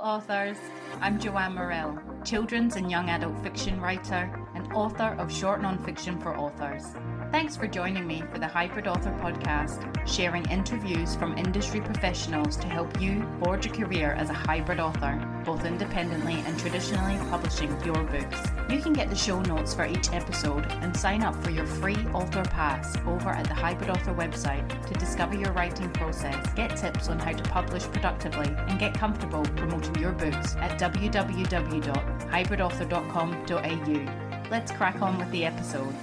authors. I'm Joanne Morrell, children's and young adult fiction writer and author of short non-fiction for authors. Thanks for joining me for the Hybrid Author podcast, sharing interviews from industry professionals to help you forge a career as a hybrid author, both independently and traditionally publishing your books. You can get the show notes for each episode and sign up for your free author pass over at the Hybrid Author website to discover your writing process, get tips on how to publish productively, and get comfortable promoting your books at www.hybridauthor.com.au. Let's crack on with the episode.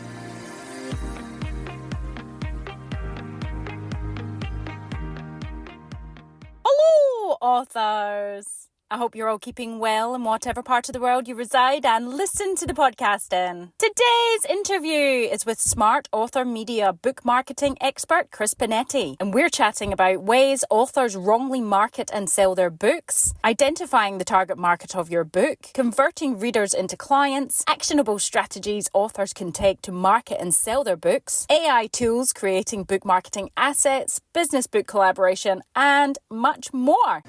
Hello, authors! I hope you're all keeping well in whatever part of the world you reside and listen to the podcast in. Today's interview is with smart author media book marketing expert Chris Benetti, and we're chatting about ways authors wrongly market and sell their books, identifying the target market of your book, converting readers into clients, actionable strategies authors can take to market and sell their books, AI tools creating book marketing assets, business book collaboration, and much more.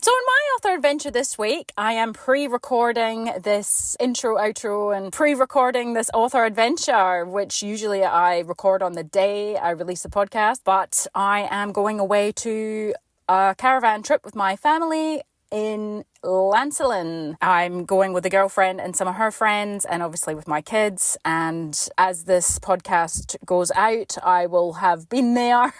So in my author adventure this week, I am pre-recording this intro, outro, and pre-recording this author adventure, which usually I record on the day I release the podcast. But I am going away to a caravan trip with my family in Lancelin. I'm going with a girlfriend and some of her friends, and obviously with my kids. And as this podcast goes out, I will have been there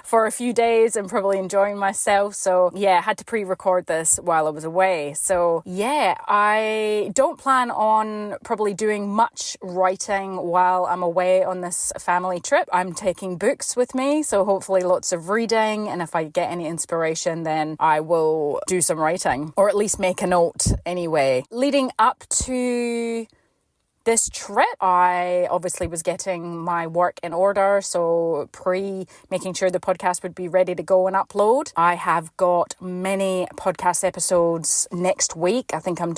for a few days and probably enjoying myself. So yeah, I had to pre-record this while I was away. So yeah, I don't plan on probably doing much writing while I'm away on this family trip. I'm taking books with me, so hopefully lots of reading. And if I get any inspiration, then I will do some writing, or at least make a note anyway. Leading up to this trip, I obviously was getting my work in order, so making sure the podcast would be ready to go and upload. I have got many podcast episodes next week. I think I'm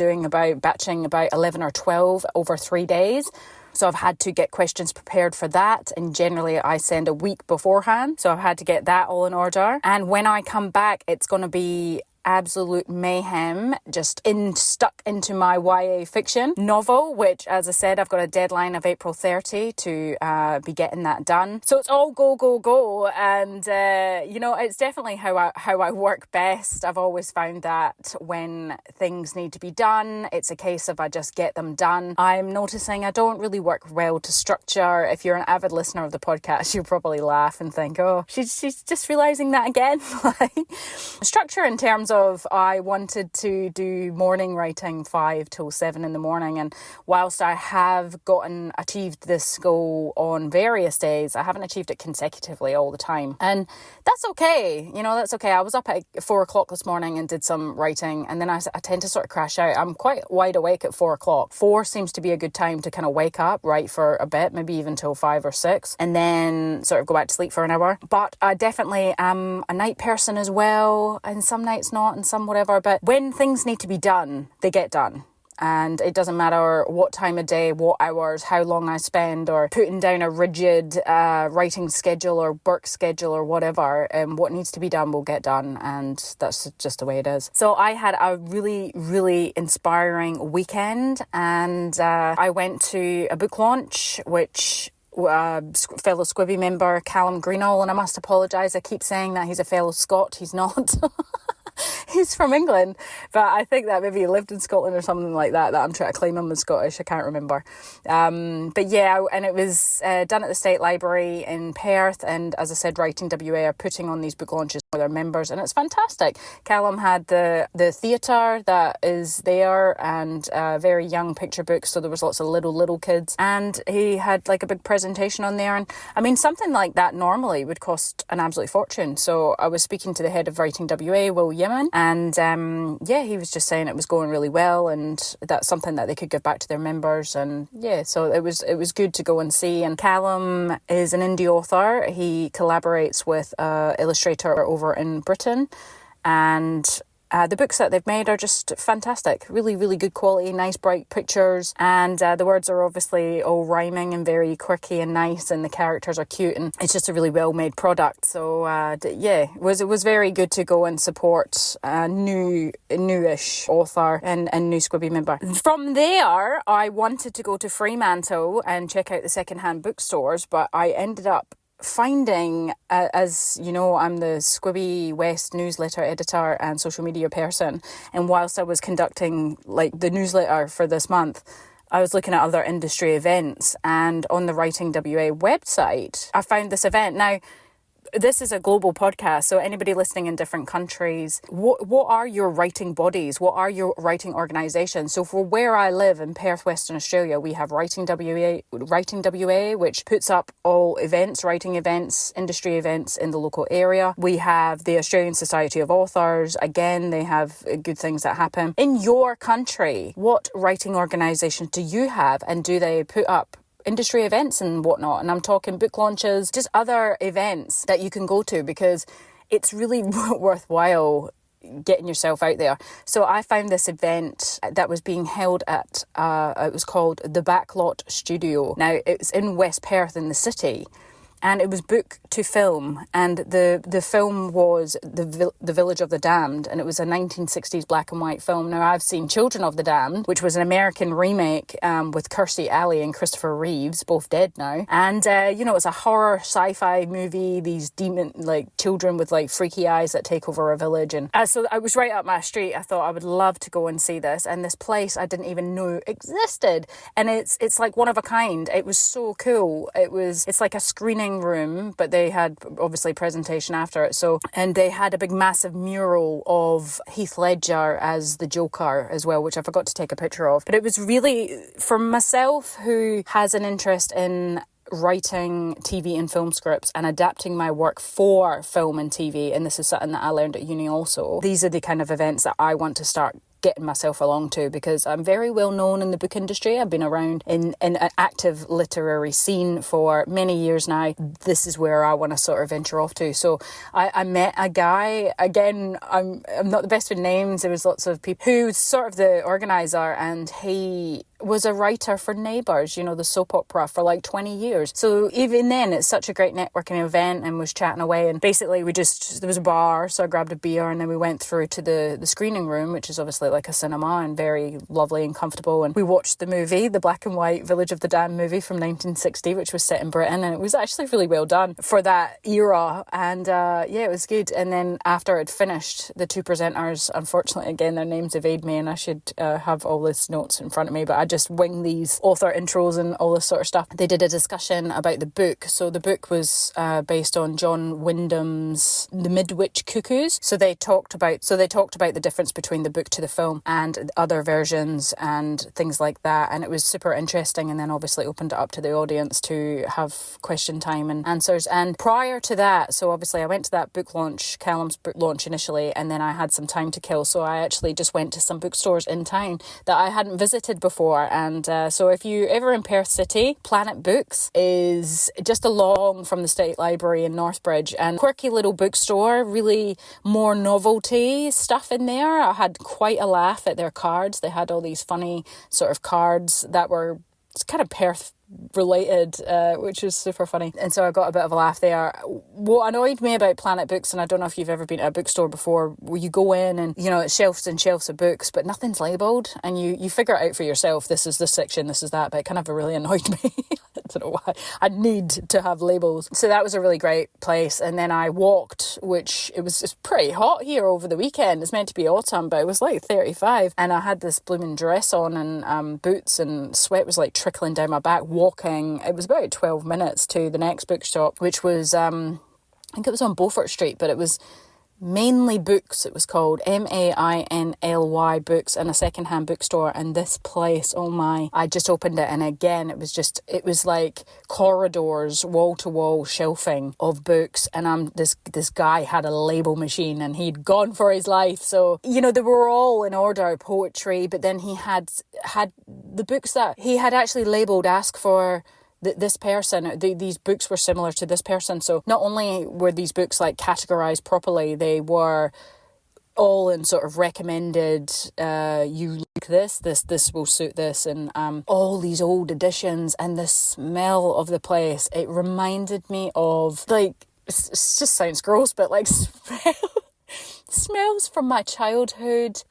batching about 11 or 12 over 3 days. So I've had to get questions prepared for that, and generally I send a week beforehand, so I've had to get that all in order. And when I come back, it's going to be absolute mayhem, just stuck into my YA fiction novel, which, as I said, I've got a deadline of April 30 to be getting that done. So it's all go, and it's definitely how I work best. I've always found that when things need to be done, it's a case of I just get them done. I'm noticing I don't really work well to structure. If you're an avid listener of the podcast, you'll probably laugh and think, oh, she's just realizing that again. Structure in terms of I wanted to do morning writing 5 till 7 in the morning, and whilst I have achieved this goal on various days, I haven't achieved it consecutively all the time, and that's okay. That's okay. I was up at 4 o'clock this morning and did some writing, and then I tend to sort of crash out. I'm quite wide awake at 4 o'clock. 4 seems to be a good time to kind of wake up, write for a bit, maybe even till 5 or 6, and then sort of go back to sleep for an hour. But I definitely am a night person as well, and some nights not and some whatever, but when things need to be done, they get done. And it doesn't matter what time of day, what hours, how long I spend, or putting down a rigid writing schedule or work schedule or whatever. What needs to be done will get done, and that's just the way it is. So I had a really, really inspiring weekend, and I went to a book launch, which fellow Squibby member Callum Greenall, and I must apologise, I keep saying that he's a fellow Scot. He's not. He's from England, but I think that maybe he lived in Scotland or something like that I'm trying to claim him as Scottish. I can't remember. But yeah, and it was done at the State Library in Perth, and as I said, Writing WA are putting on these book launches for their members, and it's fantastic. Callum had the theatre that is there, and very young picture books, so there was lots of little kids, and he had like a big presentation on there, and I mean something like that normally would cost an absolute fortune. So I was speaking to the head of Writing WA, Will Yemen, and he was just saying it was going really well, and that's something that they could give back to their members. And yeah, so it was good to go and see. And Callum is an indie author. He collaborates with an illustrator over in Britain, and the books that they've made are just fantastic. Really, really good quality, nice bright pictures, and the words are obviously all rhyming and very quirky and nice, and the characters are cute, and it's just a really well-made product. So it was very good to go and support a newish author and new Squibby member. From there, I wanted to go to Fremantle and check out the secondhand bookstores, but I ended up finding, as you know, I'm the Squibby West newsletter editor and social media person, and whilst I was conducting the newsletter for this month, I was looking at other industry events, and on the Writing WA website I found this event. Now, this is a global podcast, so anybody listening in different countries, what are your writing bodies? What are your writing organisations? So for where I live in Perth, Western Australia, we have Writing WA, which puts up all events, writing events, industry events in the local area. We have the Australian Society of Authors. Again, they have good things that happen. In your country, what writing organisations do you have, and do they put up industry events and whatnot? And I'm talking book launches, just other events that you can go to, because it's really worthwhile getting yourself out there. So I found this event that was being held at, it was called the Backlot Studio. Now, it's in West Perth in the city, and it was book to film, and the film was the Village of the Damned, and it was a 1960s black and white film. Now, I've seen Children of the Damned, which was an American remake with Kirstie Alley and Christopher Reeves, both dead now, and it's a horror sci-fi movie, these demon children with freaky eyes that take over a village, and so I was right up my street. I thought I would love to go and see this, and this place I didn't even know existed, and it's like one of a kind. It was so cool. It's like a screening room, but they had obviously presentation after it, and they had a big massive mural of Heath Ledger as the Joker as well, which I forgot to take a picture of. But it was really, for myself who has an interest in writing TV and film scripts and adapting my work for film and TV, and this is something that I learned at uni also, these are the kind of events that I want to start getting myself along to, because I'm very well known in the book industry. I've been around in an active literary scene for many years now. This is where I want to sort of venture off to. So I met a guy, again, I'm not the best with names. There was lots of people who's sort of the organizer, and he was a writer for Neighbours, the soap opera, for 20 years. So even then, it's such a great networking event, and was chatting away, and basically there was a bar, so I grabbed a beer, and then we went through to the screening room, which is obviously like a cinema and very lovely and comfortable, and we watched the movie, the black and white Village of the Damned movie from 1960, which was set in Britain, and it was actually really well done for that era, and it was good. And then after it finished, the two presenters, unfortunately again their names evade me, and I should have all this notes in front of me, but I just wing these author intros and all this sort of stuff. They did a discussion about the book. So the book was based on John Wyndham's The Midwich Cuckoos. So they talked about the difference between the book to the film and other versions and things like that, and it was super interesting. And then obviously opened it up to the audience to have question time and answers. And prior to that, so obviously I went to that book launch, Callum's book launch initially, and then I had some time to kill, so I actually just went to some bookstores in town that I hadn't visited before. And so if you're ever in Perth City, Planet Books is just along from the State Library in Northbridge, and quirky little bookstore, really more novelty stuff in there. I had quite a laugh at their cards. They had all these funny sort of cards that were kind of Perth related, which was super funny, and so I got a bit of a laugh there. What annoyed me about Planet Books, and I don't know if you've ever been to a bookstore before, where you go in and it's shelves and shelves of books, but nothing's labelled, and you figure it out for yourself. This is this section, this is that, but it kind of really annoyed me. I don't know why. I need to have labels. So that was a really great place. And then I walked, which it's pretty hot here over the weekend. It's meant to be autumn, but it was 35, and I had this blooming dress on and boots, and sweat was trickling down my back walking. It was about 12 minutes to the next bookshop, which was I think it was on Beaufort Street, but it was Mainly Books. It was called Mainly Books, and a secondhand bookstore. And this place, oh my, I just opened it, and again it was like corridors, wall to wall shelving of books, and this guy had a label machine, and he'd gone for his life. So they were all in order, poetry, but then he had the books that he had actually labelled ask for this person. These books were similar to this person. So not only were these books categorized properly, they were all in sort of recommended, you like this will suit this, and all these old editions, and the smell of the place, it reminded me of, like, it just sounds gross, but like smells from my childhood,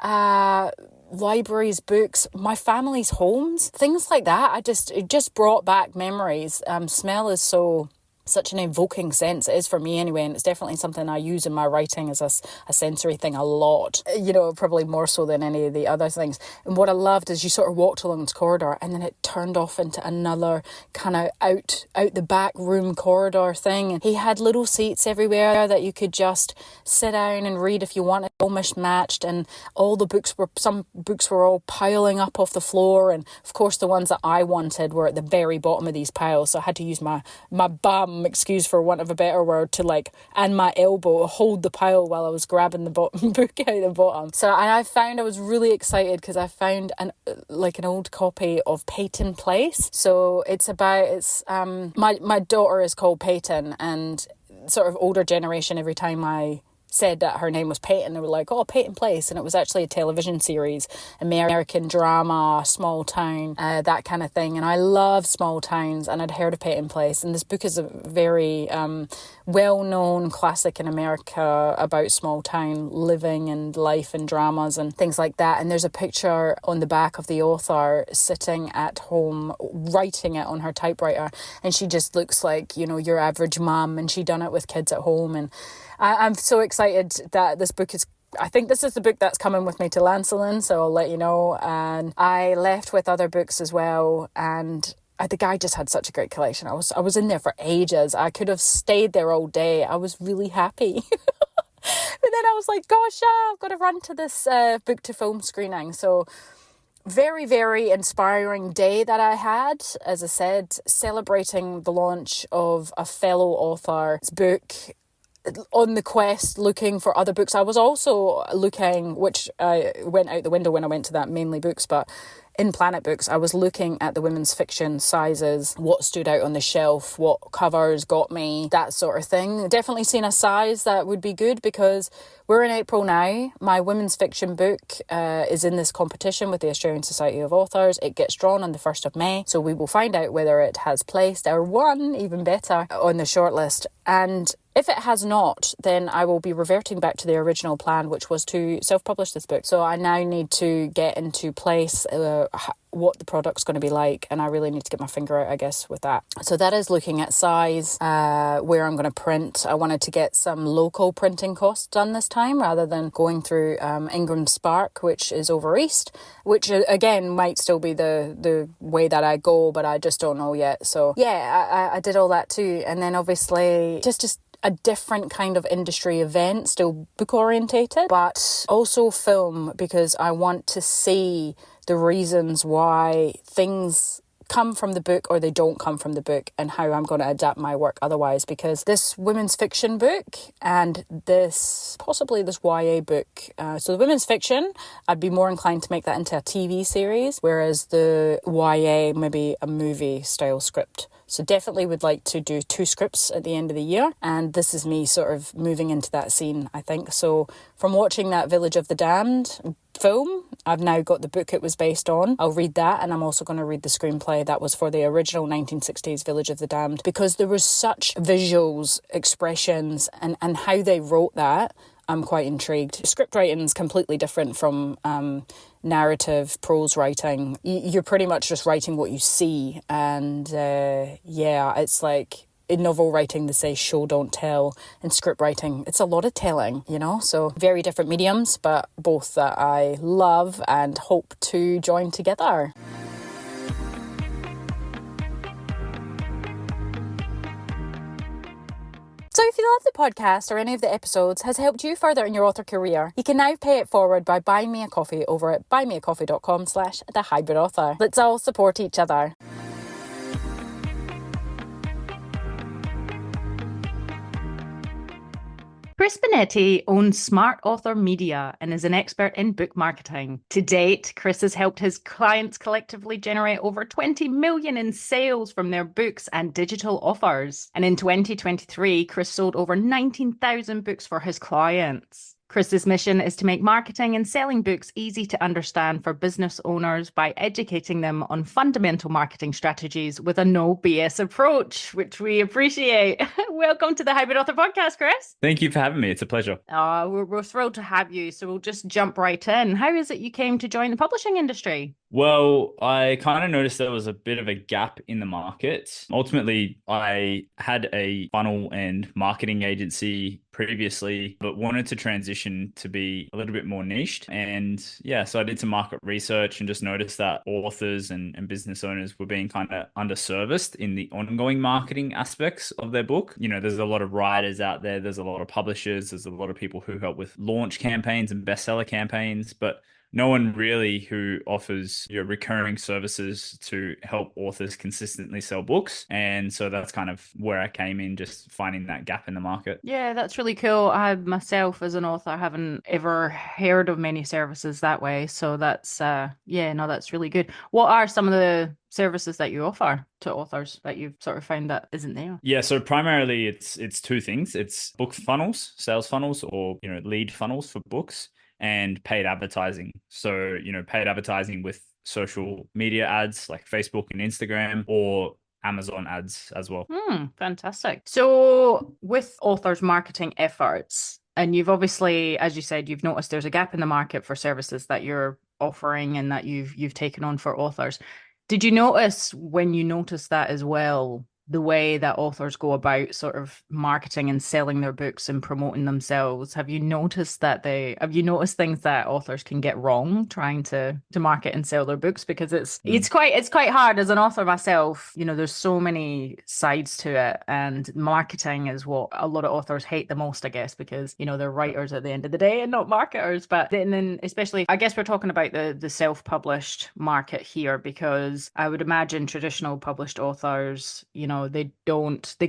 libraries, books, my family's homes, things like that. It just brought back memories. Smell is such an evoking sense. It is for me anyway, and it's definitely something I use in my writing as a sensory thing a lot, probably more so than any of the other things. And what I loved is you sort of walked along this corridor and then it turned off into another kind of out the back room corridor thing, and he had little seats everywhere that you could just sit down and read if you wanted, all mismatched, and some books were all piling up off the floor, and of course the ones that I wanted were at the very bottom of these piles, so I had to use my bum, excuse for want of a better word, and my elbow hold the pile while I was grabbing the book out of the bottom. So I was really excited because I found an old copy of Peyton Place. So my daughter is called Peyton, and sort of older generation, every time I said that her name was Peyton, they were like, oh, Peyton Place, and it was actually a television series, American drama, small town, that kind of thing. And I love small towns, and I'd heard of Peyton Place, and this book is a very well-known classic in America about small town living and life and dramas and things like that. And there's a picture on the back of the author sitting at home writing it on her typewriter, and she just looks like, your average mum, and she done it with kids at home. And I'm so excited that this book I think this is the book that's coming with me to Lancelin, so I'll let you know. And I left with other books as well, and the guy just had such a great collection. I was in there for ages. I could have stayed there all day. I was really happy. But then I was like, gosh, I've got to run to this book to film screening. So very, very inspiring day that I had, as I said, celebrating the launch of a fellow author's book, on the quest looking for other books. I was also looking, which I went out the window when I went to that Mainly Books, but in Planet Books, I was looking at the women's fiction sizes, what stood out on the shelf, what covers got me, that sort of thing. Definitely seen a size that would be good because we're in April now. My women's fiction book is in this competition with the Australian Society of Authors. It gets drawn on the 1st of May, so we will find out whether it has placed or won, even better, on the shortlist. And if it has not, then I will be reverting back to the original plan, which was to self-publish this book. So I now need to get into place what the product's going to be like, and I really need to get my finger out, I guess, with that. So that is looking at size, where I'm going to print. I wanted to get some local printing costs done this time rather than going through Ingram Spark, which is over east, which again might still be the way that I go, but I just don't know yet. So yeah, I did all that too. And then obviously just a different kind of industry event, still book orientated, but also film, because I want to see the reasons why things come from the book or they don't come from the book, and how I'm going to adapt my work otherwise, because this women's fiction book and possibly this YA book, so the women's fiction, I'd be more inclined to make that into a TV series, whereas the YA, maybe a movie style script. So definitely would like to do 2 scripts at the end of the year, and this is me sort of moving into that scene, I think. So from watching that Village of the Damned film, I've now got the book it was based on. I'll read that, and I'm also going to read the screenplay that was for the original 1960s Village of the Damned, because there was such visuals, expressions, and how they wrote that. I'm quite intrigued. Script writing is completely different from narrative prose writing. You're pretty much just writing what you see, and it's like in novel writing they say show don't tell. In script writing it's a lot of telling, so very different mediums, but both that I love and hope to join together. So if you love the podcast or any of the episodes has helped you further in your author career, you can now pay it forward by buying me a coffee over at buymeacoffee.com/thehybridauthor. Let's all support each other. Chris Benetti owns Smart Author Media and is an expert in book marketing. To date, Chris has helped his clients collectively generate over 20 million in sales from their books and digital offers. And in 2023, Chris sold over 19,000 books for his clients. Chris's mission is to make marketing and selling books easy to understand for business owners by educating them on fundamental marketing strategies with a no BS approach, which we appreciate. Welcome to the Hybrid Author Podcast, Chris. Thank you for having me. It's a pleasure. We're thrilled to have you. So we'll just jump right in. How is it you came to join the publishing industry? Well, I kind of noticed there was a bit of a gap in the market. Ultimately, I had a funnel and marketing agency previously, but wanted to transition to be a little bit more niched. And yeah, so I did some market research and just noticed that authors and business owners were being kind of underserviced in the ongoing marketing aspects of their book. You know, there's a lot of writers out there, there's a lot of publishers, there's a lot of people who help with launch campaigns and bestseller campaigns, but no one really who offers recurring services to help authors consistently sell books. And so that's kind of where I came in, just finding that gap in the market. Yeah, that's really cool. I myself, as an author, haven't ever heard of many services that way. So that's, yeah, no, that's really good. What are some of the services that you offer to authors that you've sort of found that isn't there? Yeah, so primarily it's two things. It's book funnels, sales funnels, or lead funnels for books, and paid advertising. So, paid advertising with social media ads like Facebook and Instagram, or Amazon ads as well. Fantastic. So with authors' marketing efforts, and you've obviously, as you said, you've noticed there's a gap in the market for services that you're offering and that you've taken on for authors. Did you notice when you noticed that as well, the way that authors go about sort of marketing and selling their books and promoting themselves? Have you noticed things that authors can get wrong trying to market and sell their books? Because it's quite hard as an author myself. There's so many sides to it, and marketing is what a lot of authors hate the most, I guess, because they're writers at the end of the day and not marketers. But then especially, I guess we're talking about the self-published market here, because I would imagine traditional published authors, they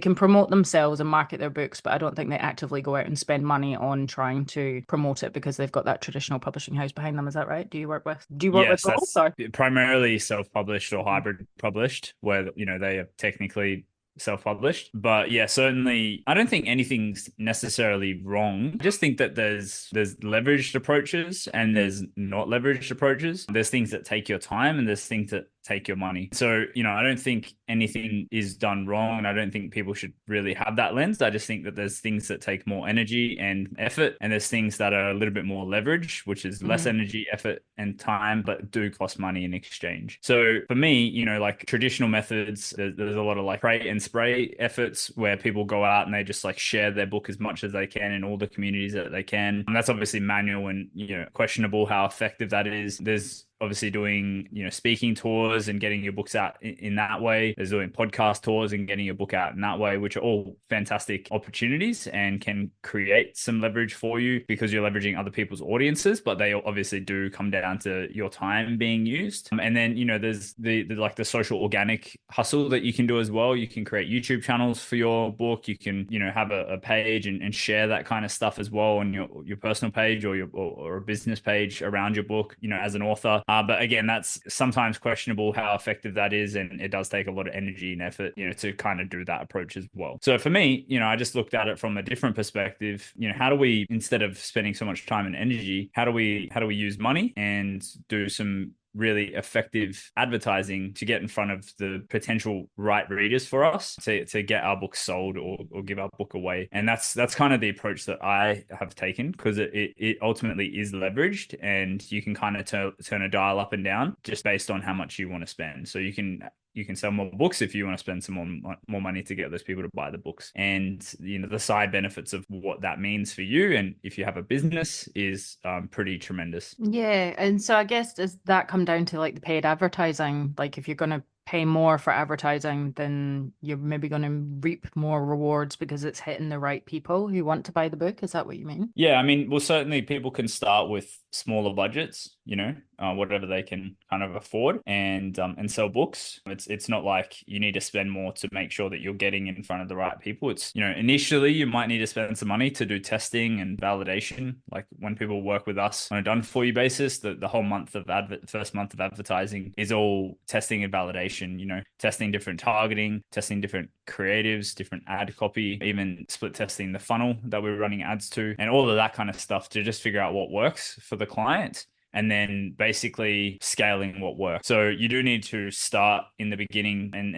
can promote themselves and market their books, but I don't think they actively go out and spend money on trying to promote it because they've got that traditional publishing house behind them. Is that right? Do you work with Yes, both? that's primarily self-published or hybrid published, where they are technically self-published. But yeah, certainly I don't think anything's necessarily wrong. I just think that there's leveraged approaches and there's not leveraged approaches. There's things that take your time and there's things that take your money. So, I don't think anything is done wrong, and I don't think people should really have that lens. I just think that there's things that take more energy and effort, and there's things that are a little bit more leverage, which is less energy, effort, and time, but do cost money in exchange. So for me, like traditional methods, there's a lot of like pray and spray efforts where people go out and they just like share their book as much as they can in all the communities that they can. And that's obviously manual and, questionable how effective that is. There's obviously doing, speaking tours and getting your books out in that way. There's doing podcast tours and getting your book out in that way, which are all fantastic opportunities and can create some leverage for you because you're leveraging other people's audiences, but they obviously do come down to your time being used. And then, there's the social organic hustle that you can do as well. You can create YouTube channels for your book. You can, have a page and share that kind of stuff as well on your personal page or a business page around your book, as an author. But again, that's sometimes questionable how effective that is. And it does take a lot of energy and effort, to kind of do that approach as well. So for me, I just looked at it from a different perspective. How do we, instead of spending so much time and energy, how do we use money and do some really effective advertising to get in front of the potential right readers for us to get our book sold or give our book away. And that's kind of the approach that I have taken, because it ultimately is leveraged, and you can kind of turn a dial up and down just based on how much you want to spend. So you can sell more books if you want to spend some more money to get those people to buy the books. And the side benefits of what that means for you, and if you have a business, is pretty tremendous. Yeah, and so I guess does that come down to like the paid advertising? Like if you're going to pay more for advertising, then you're maybe going to reap more rewards because it's hitting the right people who want to buy the book. Is that what you mean? Yeah, I mean, well, certainly people can start with smaller budgets, whatever they can kind of afford, and sell books. It's not like you need to spend more to make sure that you're getting in front of the right people. It's, initially you might need to spend some money to do testing and validation. Like when people work with us on a done for you basis, the whole month of first month of advertising is all testing and validation automation, testing different targeting, testing different creatives, different ad copy, even split testing the funnel that we're running ads to, and all of that kind of stuff to just figure out what works for the client and then basically scaling what works. So you do need to start in the beginning and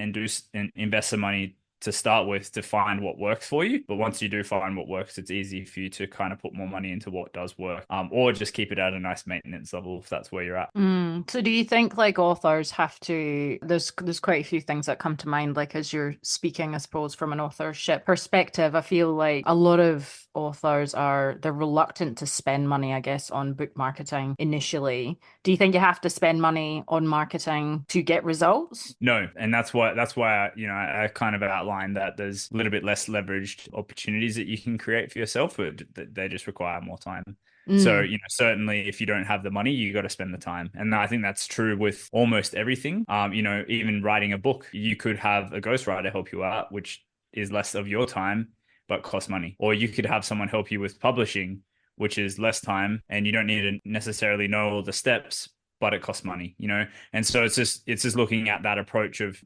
invest some money to start with to find what works for you. But once you do find what works, it's easy for you to kind of put more money into what does work, or just keep it at a nice maintenance level if that's where you're at. So do you think like authors have to, there's quite a few things that come to mind, like as you're speaking, I suppose, from an authorship perspective. I feel like a lot of authors they're reluctant to spend money, I guess, on book marketing initially. Do you think you have to spend money on marketing to get results? No, and that's why I kind of outlined that there's a little bit less leveraged opportunities that you can create for yourself, but they just require more time. So, certainly if you don't have the money, you got to spend the time. And I think that's true with almost everything. Even writing a book, you could have a ghostwriter help you out, which is less of your time, but costs money. Or you could have someone help you with publishing, which is less time, and you don't need to necessarily know all the steps, but it costs money. And so it's just looking at that approach of,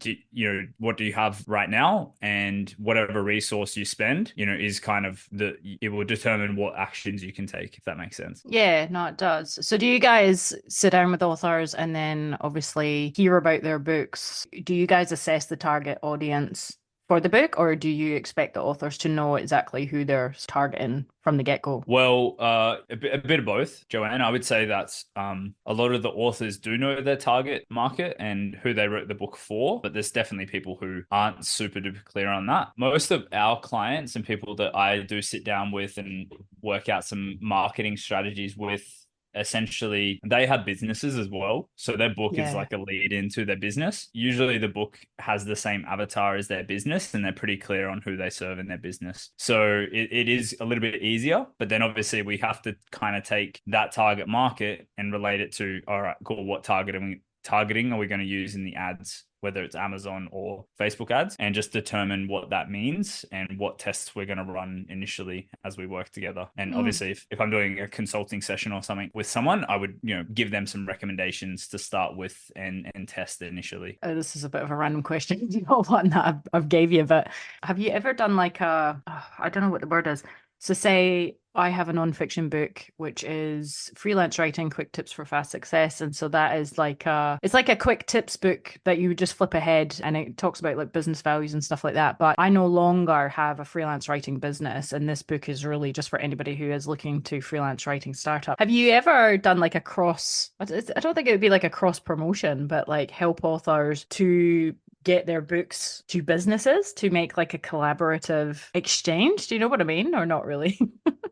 what do you have right now, and whatever resource you spend, is kind of it will determine what actions you can take, if that makes sense. Yeah, no, it does. So do you guys sit down with authors and then obviously hear about their books? Do you guys assess the target audience for the book, or do you expect the authors to know exactly who they're targeting from the get-go? Well, a bit of both, Joanne. I would say that's a lot of the authors do know their target market and who they wrote the book for, but there's definitely people who aren't super duper clear on that. Most of our clients and people that I do sit down with and work out some marketing strategies with, essentially they have businesses as well, so their book is Yeah. like a lead into their business. Usually the book has the same avatar as their business, and they're pretty clear on who they serve in their business, so it is a little bit easier. But then obviously we have to kind of take that target market and relate it to, all right, cool, what targeting are we going to use in the ads, whether it's Amazon or Facebook ads, and just determine what that means and what tests we're going to run initially as we work together. And obviously, if I'm doing a consulting session or something with someone, I would, give them some recommendations to start with and test initially. Oh, this is a bit of a random question, not one that I've gave you, but have you ever done like I don't know what the word is. So say I have a nonfiction book, which is freelance writing, quick tips for fast success. And so that is it's like a quick tips book that you just flip ahead, and it talks about like business values and stuff like that. But I no longer have a freelance writing business. And this book is really just for anybody who is looking to freelance writing startup. Have you ever done like I don't think it would be like a cross promotion, but like help authors to get their books to businesses to make like a collaborative exchange? Do you know what I mean? Or not really?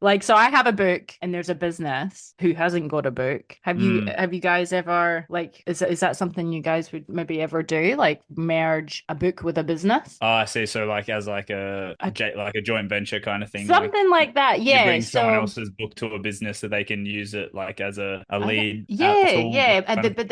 Like, so I have a book and there's a business who hasn't got a book. Have you guys ever, like, is that something you guys would maybe ever do? Like merge a book with a business? Oh, I see. So like as like like a joint venture kind of thing, like Something like that. you Yeah. bring someone So else's book to a business so they can use it like as a I th- lead yeah, tool. yeah,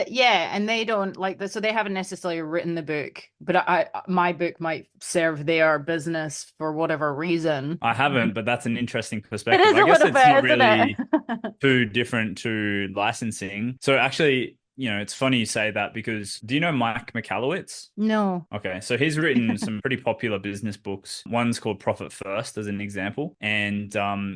yeah, and they don't like so they haven't necessarily written the book, but my book might serve their business for whatever reason. I haven't, but that's an interesting It perspective. is I a guess little it's not bit, isn't really it? too different to licensing. So actually, it's funny you say that, because do you know Mike Michalowicz? No. Okay, so he's written some pretty popular business books. One's called Profit First, as an example, and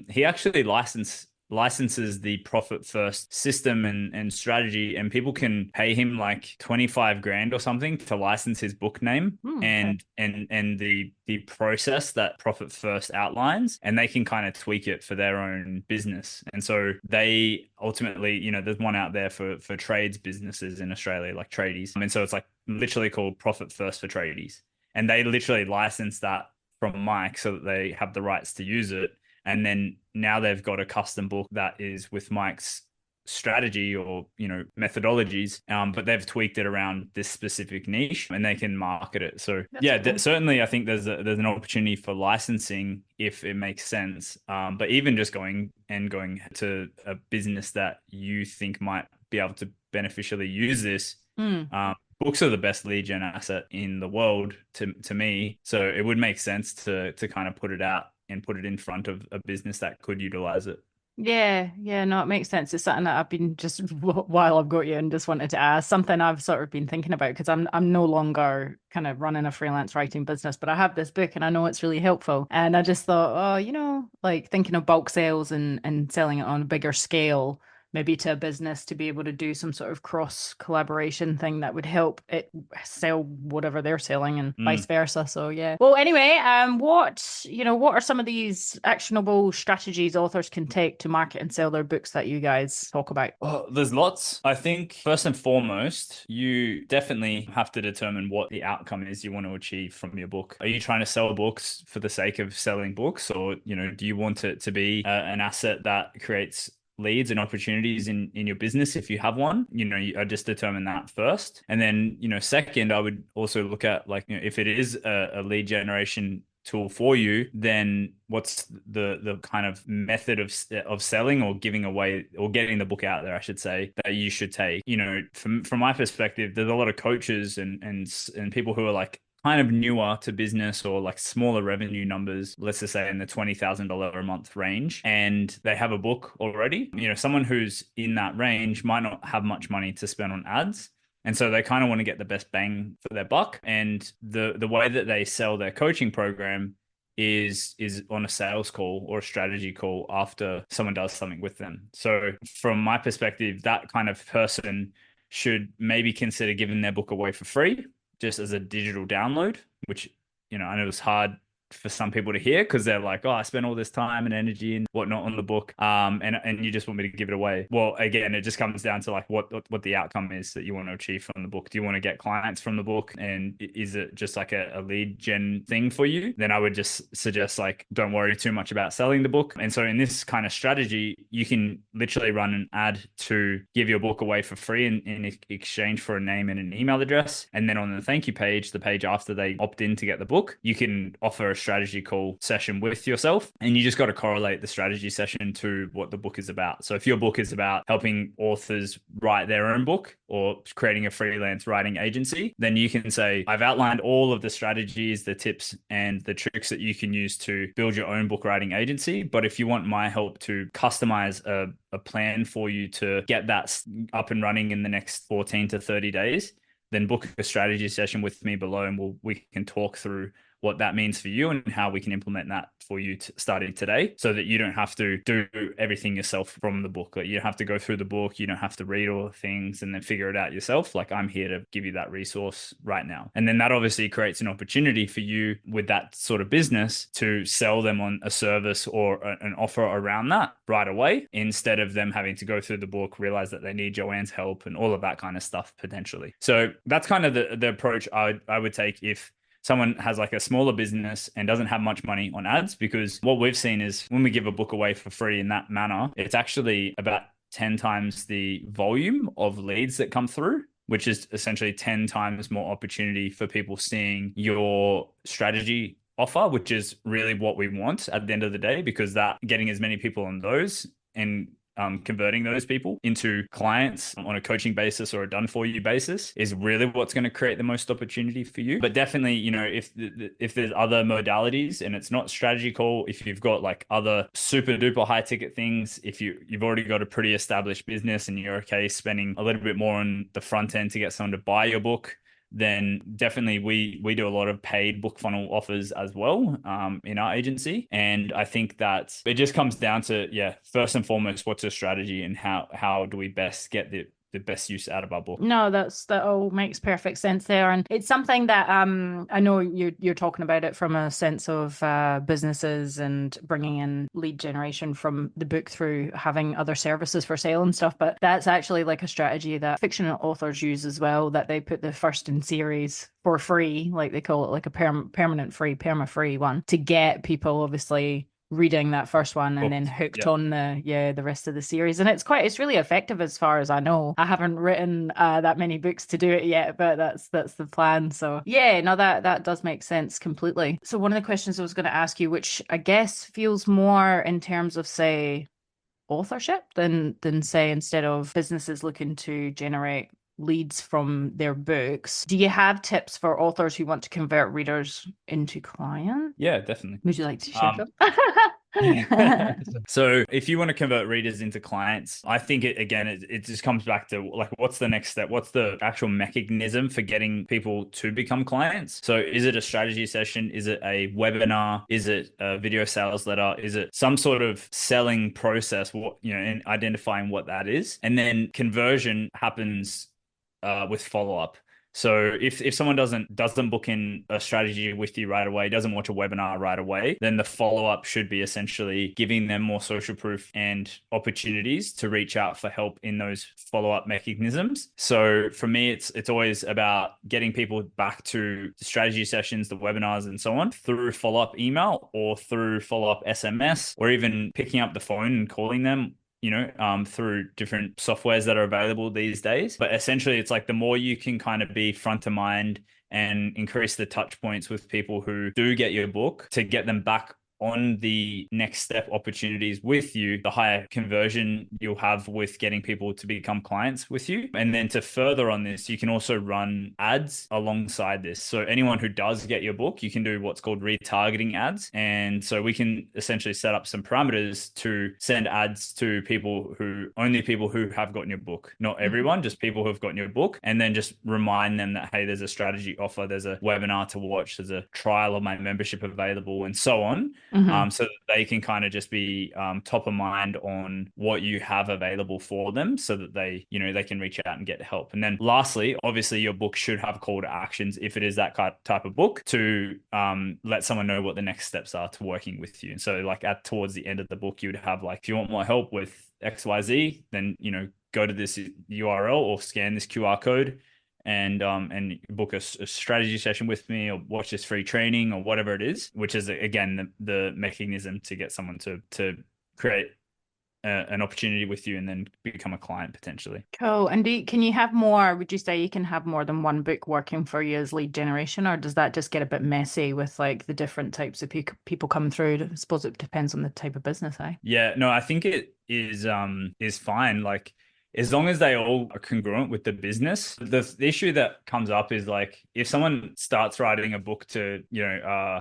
he actually licenses the Profit First system and strategy, and people can pay him like 25 grand or something to license his book name Okay. and the process that Profit First outlines, and they can kind of tweak it for their own business. And so they ultimately, there's one out there for trades businesses in Australia, like tradies. And so it's like literally called Profit First for tradies, and they literally license that from Mike so that they have the rights to use it. And then now they've got a custom book that is with Mike's strategy or methodologies, but they've tweaked it around this specific niche, and they can market it. So That's yeah, cool. certainly I think there's an opportunity for licensing if it makes sense. But even just going to a business that you think might be able to beneficially use this. Hmm. Books are the best lead gen asset in the world to me, so it would make sense to kind of put it out and put it in front of a business that could utilize it. Yeah, no, it makes sense. It's something that I've been just while I've got you and just wanted to ask something I've sort of been thinking about because I'm no longer kind of running a freelance writing business, but I have this book and I know it's really helpful. And I just thought, oh, like thinking of bulk sales and selling it on a bigger scale, maybe to a business to be able to do some sort of cross collaboration thing that would help it sell whatever they're selling and vice Mm. versa. So yeah. Well, anyway, what are some of these actionable strategies authors can take to market and sell their books that you guys talk about? Oh, there's lots. I think first and foremost, you definitely have to determine what the outcome is you want to achieve from your book. Are you trying to sell books for the sake of selling books, or do you want it to be an asset that creates leads and opportunities in your business if you have one? I just determine that first, and then second, I would also look at, like, if it is a lead generation tool for you, then what's the kind of method of selling or giving away or getting the book out there, I should say, that you should take. From my perspective, there's a lot of coaches and people who are like kind of newer to business or like smaller revenue numbers, let's just say in the $20,000 a month range, and they have a book already. Someone who's in that range might not have much money to spend on ads. And so they kind of want to get the best bang for their buck. And the way that they sell their coaching program is on a sales call or a strategy call after someone does something with them. So from my perspective, that kind of person should maybe consider giving their book away for free, just as a digital download, which, I know it's hard for some people to hear because they're like, oh, I spent all this time and energy and whatnot on the book, and you just want me to give it away. Well, again, it just comes down to like what the outcome is that you want to achieve from the book. Do you want to get clients from the book, and is it just like a lead gen thing for you? Then I would just suggest, like, don't worry too much about selling the book. And so in this kind of strategy, you can literally run an ad to give your book away for free in exchange for a name and an email address. And then on the thank you page, the page after they opt in to get the book, you can offer a strategy call session with yourself, and you just got to correlate the strategy session to what the book is about. So if your book is about helping authors write their own book or creating a freelance writing agency, then you can say, I've outlined all of the strategies, the tips, and the tricks that you can use to build your own book writing agency. But if you want my help to customize a plan for you to get that up and running in the next 14 to 30 days, then book a strategy session with me below, and we can talk through what that means for you and how we can implement that for you starting today, so that you don't have to do everything yourself from the book. Like, you don't have to go through the book, you don't have to read all the things and then figure it out yourself. Like, I'm here to give you that resource right now. And then that obviously creates an opportunity for you with that sort of business to sell them on a service or an offer around that right away, instead of them having to go through the book, realize that they need Joanne's help and all of that kind of stuff potentially. So that's kind of the approach I would take if someone has like a smaller business and doesn't have much money on ads. Because what we've seen is when we give a book away for free in that manner, it's actually about 10 times the volume of leads that come through, which is essentially 10 times more opportunity for people seeing your strategy offer, which is really what we want at the end of the day, because that getting as many people on those and converting those people into clients on a coaching basis or a done for you basis is really what's going to create the most opportunity for you. But definitely, if there's other modalities and it's not strategy call, if you've got like other super duper high ticket things, if you've already got a pretty established business and you're okay spending a little bit more on the front end to get someone to buy your book, then definitely we do a lot of paid book funnel offers as well, in our agency. And I think that it just comes down to, first and foremost, what's a strategy and how do we best get the best use out of our book. No, that all makes perfect sense there, and it's something that I know you're talking about it from a sense of businesses and bringing in lead generation from the book through having other services for sale and stuff. But that's actually like a strategy that fictional authors use as well. That they put the first in series for free, like they call it, like a permanent free, perma free one, to get people obviously reading that first one and then hooked on the rest of the series. And it's really effective as far as I know. I haven't written that many books to do it yet, but that's the plan. So yeah, no, that does make sense completely. So one of the questions I was going to ask you, which I guess feels more in terms of, say, authorship than say, instead of businesses looking to generate leads from their books. Do you have tips for authors who want to convert readers into clients? Yeah, definitely. Would you like to share them? So if you want to convert readers into clients, I think it just comes back to like, what's the next step? What's the actual mechanism for getting people to become clients? So is it a strategy session? Is it a webinar? Is it a video sales letter? Is it some sort of selling process? What, and identifying what that is. And then conversion happens with follow-up. So if someone doesn't book in a strategy with you right away, doesn't watch a webinar right away, then the follow-up should be essentially giving them more social proof and opportunities to reach out for help in those follow-up mechanisms. So for me, it's always about getting people back to the strategy sessions, the webinars, and so on through follow-up email or through follow-up SMS, or even picking up the phone and calling them, through different softwares that are available these days. But essentially, it's like the more you can kind of be front of mind and increase the touch points with people who do get your book to get them back on the next step opportunities with you, the higher conversion you'll have with getting people to become clients with you. And then to further on this, you can also run ads alongside this. So anyone who does get your book, you can do what's called retargeting ads. And so we can essentially set up some parameters to send ads to only people who have gotten your book, not everyone, just people who have gotten your book. And then just remind them that, hey, there's a strategy offer, there's a webinar to watch, there's a trial of my membership available, and so on. So that they can kind of just be top of mind on what you have available for them, so that they can reach out and get help. And then lastly, obviously your book should have call to actions if it is that type of book, to let someone know what the next steps are to working with you. And so like towards the end of the book, you would have like, if you want more help with XYZ, then go to this URL or scan this QR code and book a strategy session with me, or watch this free training, or whatever it is, which is again the mechanism to get someone to create an opportunity with you and then become a client potentially. Cool. And can you have more? Would you say you can have more than one book working for you as lead generation, or does that just get a bit messy with like the different types of people coming through? I suppose it depends on the type of business, Yeah, no, I think it is fine. Like, as long as they all are congruent with the business. The issue that comes up is like, if someone starts writing a book to,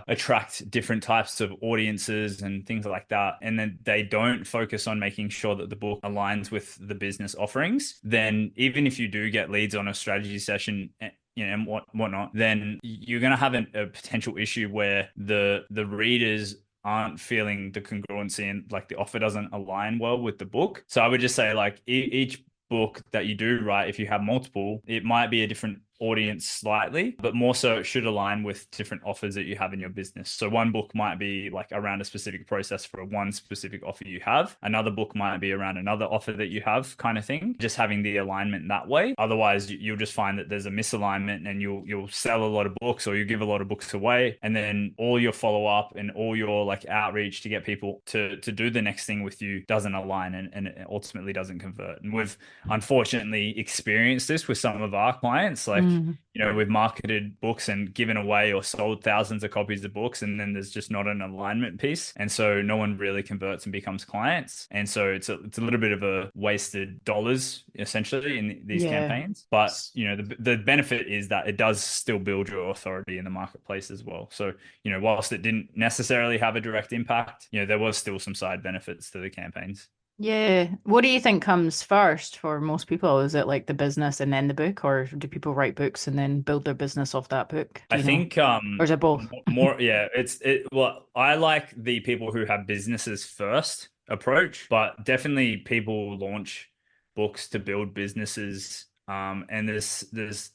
attract different types of audiences and things like that, and then they don't focus on making sure that the book aligns with the business offerings, then even if you do get leads on a strategy session, and whatnot, then you're going to have a potential issue where the readers aren't feeling the congruency, and like the offer doesn't align well with the book. So I would just say like each book that you do write, if you have multiple, it might be a different audience slightly, but more so it should align with different offers that you have in your business. So one book might be like around a specific process for one specific offer you have. Another book might be around another offer that you have, kind of thing. Just having the alignment that way. Otherwise, you'll just find that there's a misalignment, and you'll sell a lot of books, or you give a lot of books away, and then all your follow up and all your like outreach to get people to do the next thing with you doesn't align, and it ultimately doesn't convert. And we've unfortunately experienced this with some of our clients. Like, we've marketed books and given away or sold thousands of copies of books, and then there's just not an alignment piece. And so no one really converts and becomes clients. And so it's a little bit of a wasted dollars essentially in these campaigns. But, the benefit is that it does still build your authority in the marketplace as well. So, whilst it didn't necessarily have a direct impact, there was still some side benefits to the campaigns. Yeah. What do you think comes first for most people? Is it like the business and then the book, or do people write books and then build their business off that book? I think or is it both? more, yeah, well, I like the people who have businesses first approach, but definitely people launch books to build businesses. And there's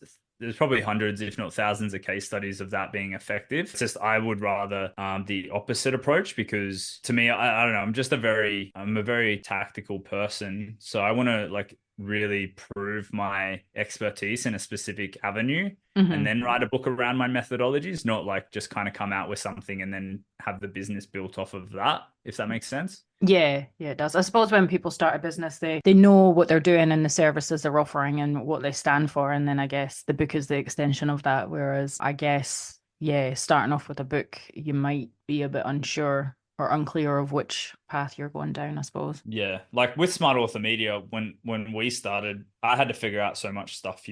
probably hundreds, if not thousands, of case studies of that being effective. It's just I would rather the opposite approach, because to me, I don't know, I'm a very tactical person, so I want to like really prove my expertise in a specific avenue, and then write a book around my methodologies, not like just kind of come out with something and then have the business built off of that, if that makes sense. Yeah, it does. I suppose when people start a business, they know what they're doing and the services they're offering and what they stand for. And then I guess the book is the extension of that. Whereas I guess, yeah, starting off with a book, you might be a bit unsure or unclear of which path you're going down, I suppose. Yeah, like with Smart Author Media, when we started, I had to figure out so much stuff,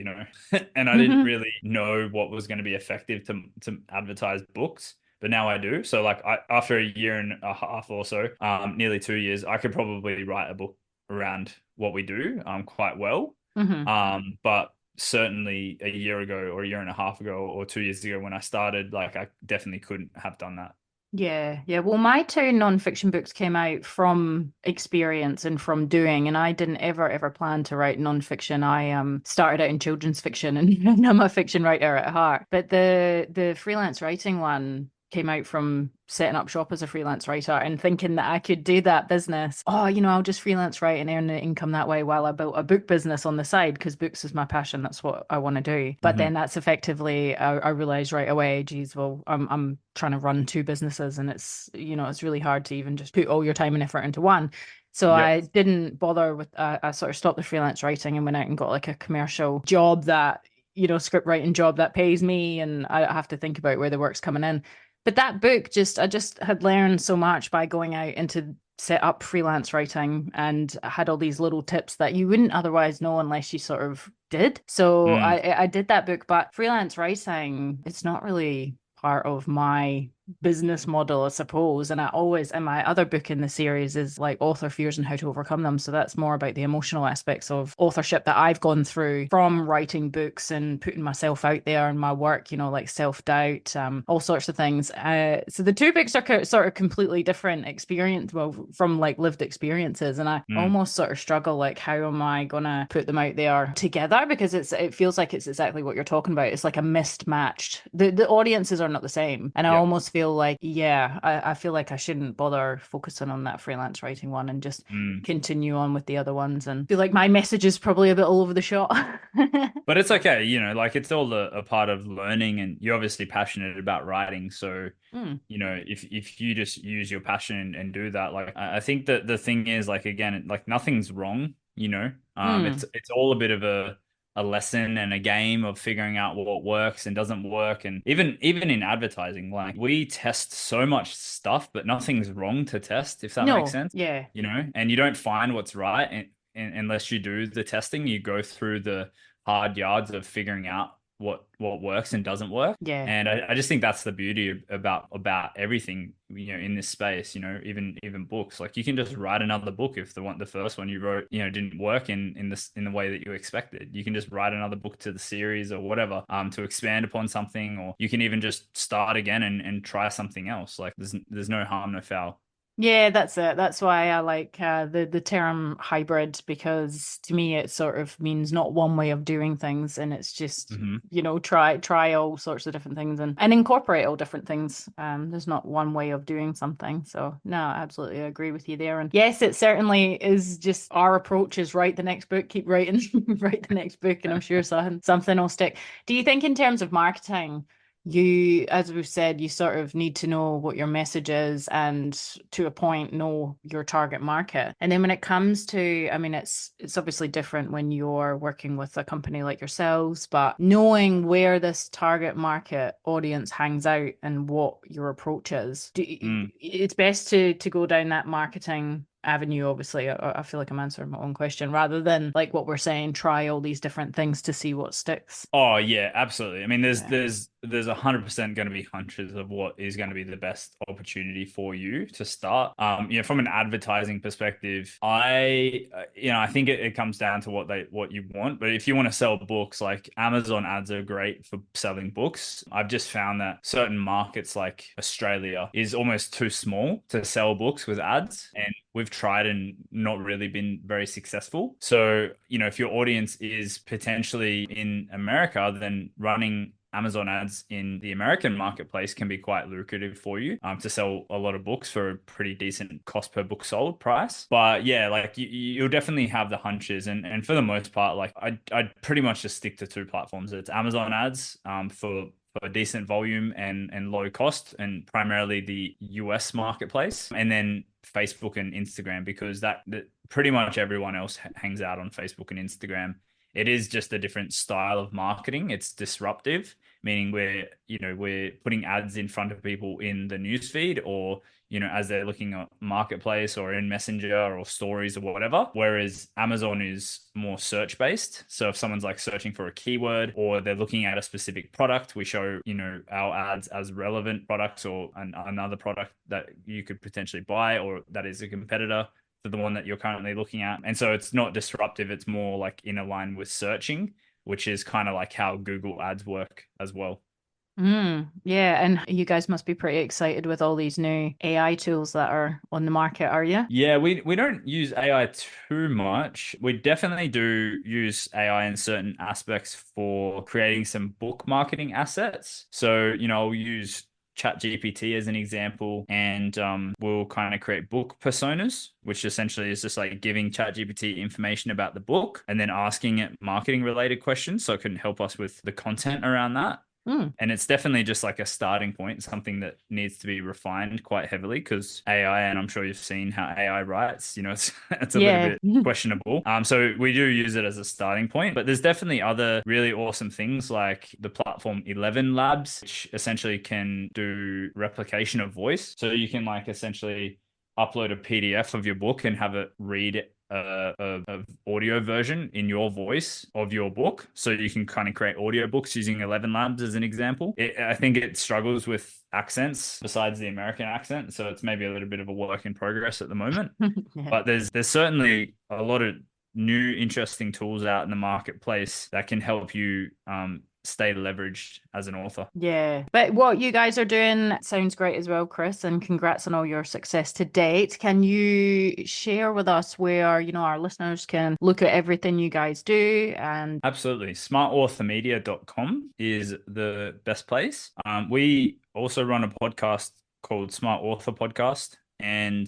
and I didn't really know what was going to be effective to advertise books. But now I do. So like after a year and a half or so, nearly 2 years, I could probably write a book around what we do quite well. But certainly a year ago or a year and a half ago or 2 years ago when I started, like I definitely couldn't have done that. Yeah, yeah. Well, my two non-fiction books came out from experience and from doing, and I didn't ever plan to write non-fiction. I started out in children's fiction, and I'm a fiction writer at heart. But the freelance writing one came out from setting up shop as a freelance writer and thinking that I could do that business. Oh, I'll just freelance write and earn the income that way while I built a book business on the side because books is my passion. That's what I want to do. But then that's effectively, I realized right away, geez, well, I'm trying to run two businesses and it's really hard to even just put all your time and effort into one. So Yep. I didn't bother with, I sort of stopped the freelance writing and went out and got like a commercial job that, script writing job that pays me and I have to think about where the work's coming in. But that book I just had learned so much by going out into set up freelance writing and I had all these little tips that you wouldn't otherwise know unless you sort of did. So I did that book, but freelance writing, it's not really part of my business model, I suppose. And my other book in the series is like author fears and how to overcome them. So that's more about the emotional aspects of authorship that I've gone through from writing books and putting myself out there and my work, like self-doubt, all sorts of things. So the two books are sort of completely different experience, well, from like lived experiences. And I almost sort of struggle, like, how am I gonna put them out there together? Because it feels like it's exactly what you're talking about. It's like a mismatched, the audiences are not the same. And I almost feel like, I feel like I shouldn't bother focusing on that freelance writing one and just continue on with the other ones, and feel like my message is probably a bit all over the shop. But it's okay, like it's all a part of learning, and you're obviously passionate about writing. So, if you just use your passion and do that, like I think that the thing is, like, again, like nothing's wrong, it's all a bit of a lesson and a game of figuring out what works and doesn't work. And even in advertising, like we test so much stuff, but nothing's wrong to test, if that makes sense. Yeah. And you don't find what's right unless you do the testing. You go through the hard yards of figuring out what works and doesn't work. Yeah. And I just think that's the beauty about everything, in this space, even books. Like you can just write another book if the first one you wrote, didn't work in the way that you expected. You can just write another book to the series or whatever, to expand upon something, or you can even just start again and try something else. Like there's no harm, no foul. Yeah, that's it. That's why I like the term hybrid, because to me it sort of means not one way of doing things, and it's just try all sorts of different things and incorporate all different things. There's not one way of doing something. So no, absolutely, I agree with you there. And yes, it certainly is just our approach is write the next book, keep writing, write the next book, and I'm sure something will stick. Do you think in terms of marketing, you, as we've said, you sort of need to know what your message is and to a point know your target market? And then when it comes to, I mean, it's obviously different when you're working with a company like yourselves, but knowing where this target market audience hangs out and what your approach is, it's best to go down that marketing avenue. Obviously, I feel like I'm answering my own question rather than like what we're saying, try all these different things to see what sticks. Oh yeah, absolutely. I mean, there's 100% going to be hunches of what is going to be the best opportunity for you to start. From an advertising perspective, I think it comes down to what you want. But if you want to sell books, like Amazon ads are great for selling books. I've just found that certain markets like Australia is almost too small to sell books with ads, and we've tried and not really been very successful. So, if your audience is potentially in America, then running Amazon ads in the American marketplace can be quite lucrative for you, to sell a lot of books for a pretty decent cost per book sold price. But yeah, like you'll definitely have the hunches, and for the most part, like I'd pretty much just stick to two platforms. It's Amazon ads for decent volume and low cost, and primarily the US marketplace, and then Facebook and Instagram, because that pretty much everyone else hangs out on Facebook and Instagram. it is just a different style of marketing. It's disruptive, meaning we're putting ads in front of people in the newsfeed, or as they're looking at marketplace or in Messenger or stories or whatever. Whereas Amazon is more search based. So if someone's like searching for a keyword or they're looking at a specific product, we show our ads as relevant products or another product that you could potentially buy or that is a competitor to the one that you're currently looking at. And so it's not disruptive. It's more like in line with searching, which is kind of like how Google ads work as well. Yeah, and you guys must be pretty excited with all these new AI tools that are on the market, are you? Yeah, we don't use AI too much. We definitely do use AI in certain aspects for creating some book marketing assets. So, I'll use ChatGPT as an example, and we'll kind of create book personas, which essentially is just like giving ChatGPT information about the book and then asking it marketing related questions so it can help us with the content around that. And it's definitely just like a starting point, something that needs to be refined quite heavily because AI, and I'm sure you've seen how AI writes, it's a little bit questionable. So we do use it as a starting point, but there's definitely other really awesome things like the platform 11 Labs, which essentially can do replication of voice. So you can like essentially upload a PDF of your book and have it read a audio version in your voice of your book, so you can kind of create audio books using 11 Labs as an example. I think it struggles with accents besides the American accent, so it's maybe a little bit of a work in progress at the moment. But there's certainly a lot of new interesting tools out in the marketplace that can help you stay leveraged as an author. Yeah, but what you guys are doing sounds great as well, Chris, and congrats on all your success to date. Can you share with us where our listeners can look at everything you guys do? And absolutely, smartauthormedia.com is the best place. We also run a podcast called Smart Author Podcast, and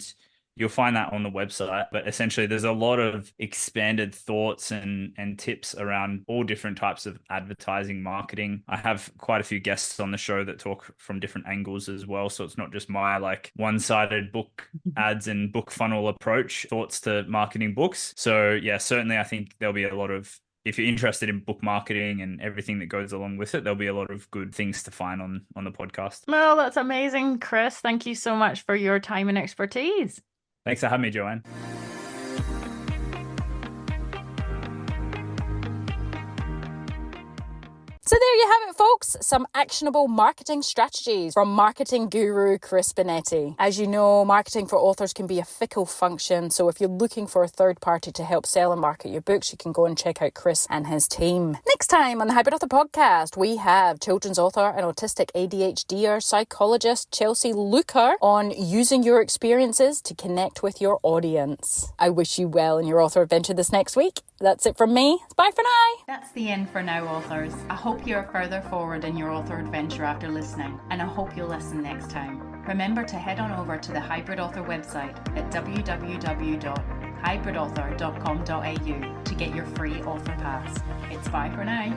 you'll find that on the website. But essentially, there's a lot of expanded thoughts and tips around all different types of advertising marketing. I have quite a few guests on the show that talk from different angles as well. So it's not just my like one-sided book ads and book funnel approach thoughts to marketing books. So yeah, certainly I think there'll be a lot of, if you're interested in book marketing and everything that goes along with it, there'll be a lot of good things to find on the podcast. Well, that's amazing, Chris. Thank you so much for your time and expertise. Thanks for having me, Joanne. So there you have it, folks. Some actionable marketing strategies from marketing guru Chris Benetti. As you know, marketing for authors can be a fickle function. So if you're looking for a third party to help sell and market your books, you can go and check out Chris and his team. Next time on the Hybrid Author Podcast, we have children's author and autistic ADHDer psychologist Chelsea Luker on using your experiences to connect with your audience. I wish you well in your author adventure this next week. That's it from me. Bye for now. That's the end for now, authors. I hope you're further forward in your author adventure after listening, and I hope you'll listen next time. Remember to head on over to the Hybrid Author website at www.hybridauthor.com.au to get your free author pass. It's bye for now.